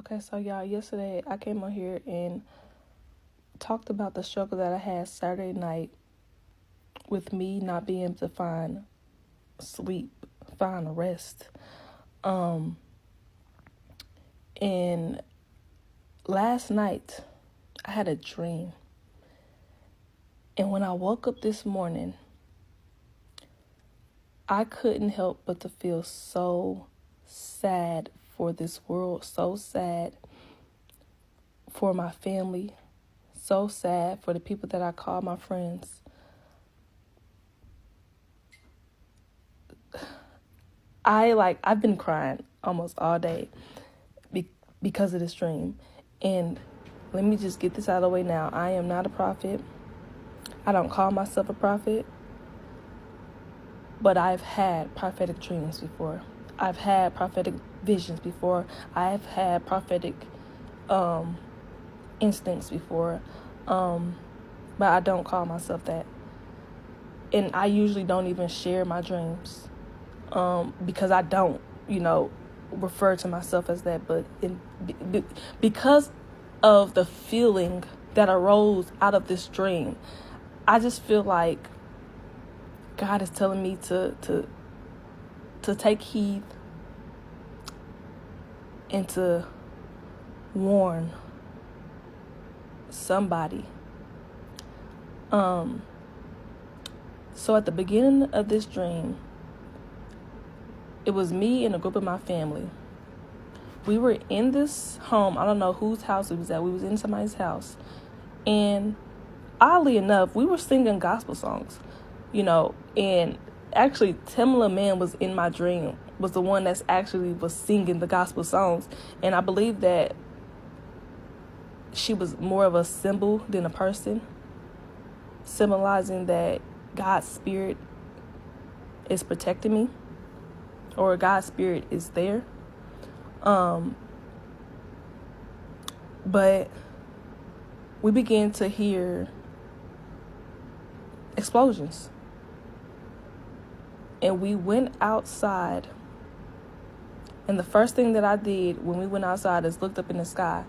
Okay, so y'all, yesterday I came on here and talked about the struggle that I had Saturday night with me not being able to find sleep, find rest. Um, and last night I had a dream. And when I woke up this morning, I couldn't help but to feel so sad for this world, so sad for my family, so sad for the people that I call my friends. I've been crying almost all day because of this dream. And let me just get this out of the way now. I am not a prophet. I don't call myself a prophet. But I've had prophetic dreams before. I've had prophetic visions before. I've had prophetic instincts before. But I don't call myself that. And I usually don't even share my dreams. Because I don't, refer to myself as that. But because of the feeling that arose out of this dream, I just feel like God is telling me to take heed and to warn somebody. So at the beginning of this dream, it was me and a group of my family. We were in this home. I don't know whose house it was at. We was in somebody's house. And oddly enough, we were singing gospel songs, and actually Tamala Man was in my dream, was the one that's actually was singing the gospel songs. And I believe that she was more of a symbol than a person, symbolizing that God's spirit is protecting me, or God's spirit is there. But we began to hear explosions. And we went outside. And the first thing that I did when we went outside is looked up in the sky.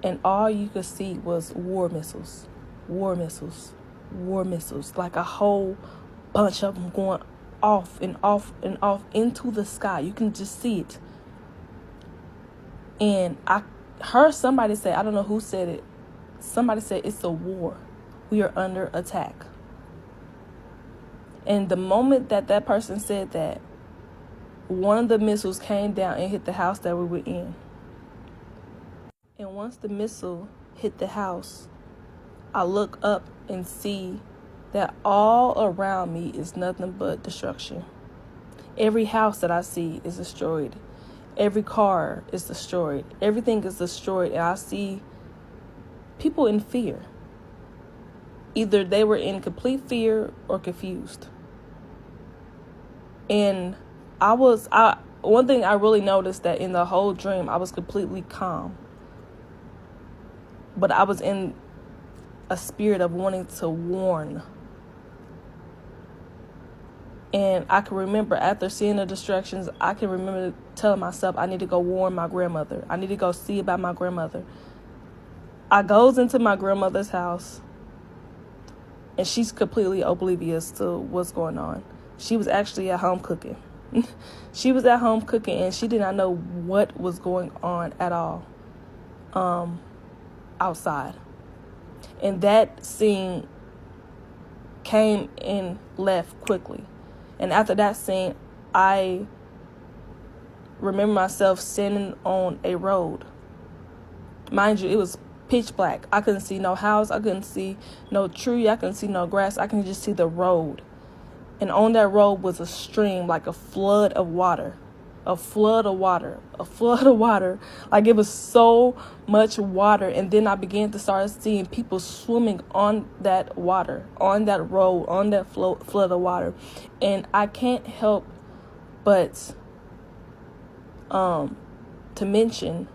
And all you could see was war missiles, like a whole bunch of them going off and off and off into the sky. You can just see it. And I heard somebody say, I don't know who said it, somebody said, it's a war. We are under attack. And the moment that person said that, one of the missiles came down and hit the house that we were in. And once the missile hit the house, I look up and see that all around me is nothing but destruction. Every house that I see is destroyed. Every car is destroyed. Everything is destroyed. And I see people in fear. Either they were in complete fear or confused. And one thing I really noticed, that in the whole dream, I was completely calm. But I was in a spirit of wanting to warn. And I can remember, after seeing the destructions, I can remember telling myself, I need to go warn my grandmother. I need to go see about my grandmother. I goes into my grandmother's house, and she's completely oblivious to what's going on. She was actually at home cooking. She was at home cooking, and she did not know what was going on at all outside. And that scene came and left quickly. And after that scene, I remember myself standing on a road. Mind you, it was pitch black. I couldn't see no house. I couldn't see no tree. I couldn't see no grass. I can just see the road. And on that road was a stream, like a flood of water. Like, it was so much water. And then I began to start seeing people swimming on that water, on that road, on that flood of water. And I can't help but to mention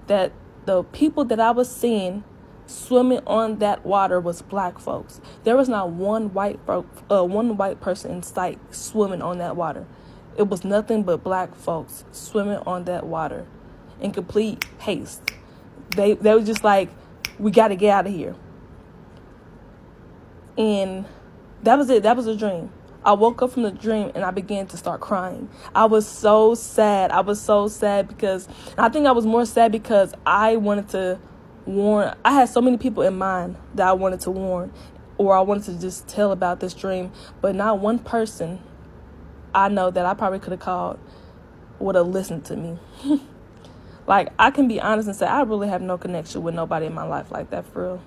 that the people that I was seeing swimming on that water was black folks. There was not one white person in sight swimming on that water. It was nothing but black folks swimming on that water. in complete haste. They were just like, we got to get out of here. And that was it. That was a dream. I woke up from the dream and I began to start crying. I was so sad. Because I think I was more sad because I wanted to warn. I had so many people in mind that I wanted to warn, or I wanted to just tell about this dream, but not one person I know that I probably could have called would have listened to me. Like, I can be honest and say I really have no connection with nobody in my life like that, for real.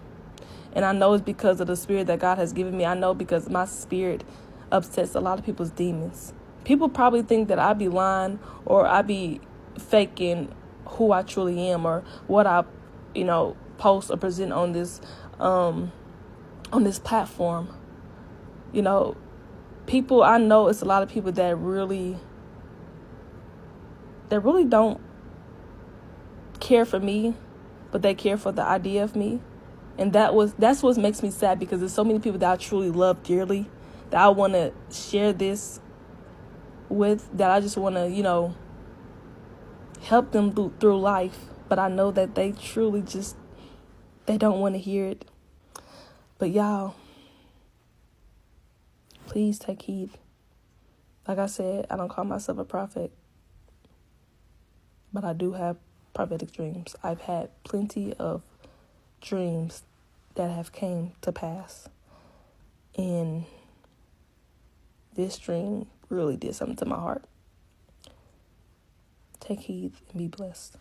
And I know it's because of the spirit that God has given me. I know because my spirit upsets a lot of people's demons. People probably think that I be lying or I be faking who I truly am or what I, post or present on this platform. People, I know it's a lot of people that really don't care for me, but they care for the idea of me. And that's what makes me sad, because there's so many people that I truly love dearly that I want to share this with, that I just want to, help them through life. But I know that they truly they don't want to hear it. But y'all, please take heed. Like I said, I don't call myself a prophet, but I do have prophetic dreams. I've had plenty of dreams that have came to pass. And this dream really did something to my heart. Take heed and be blessed.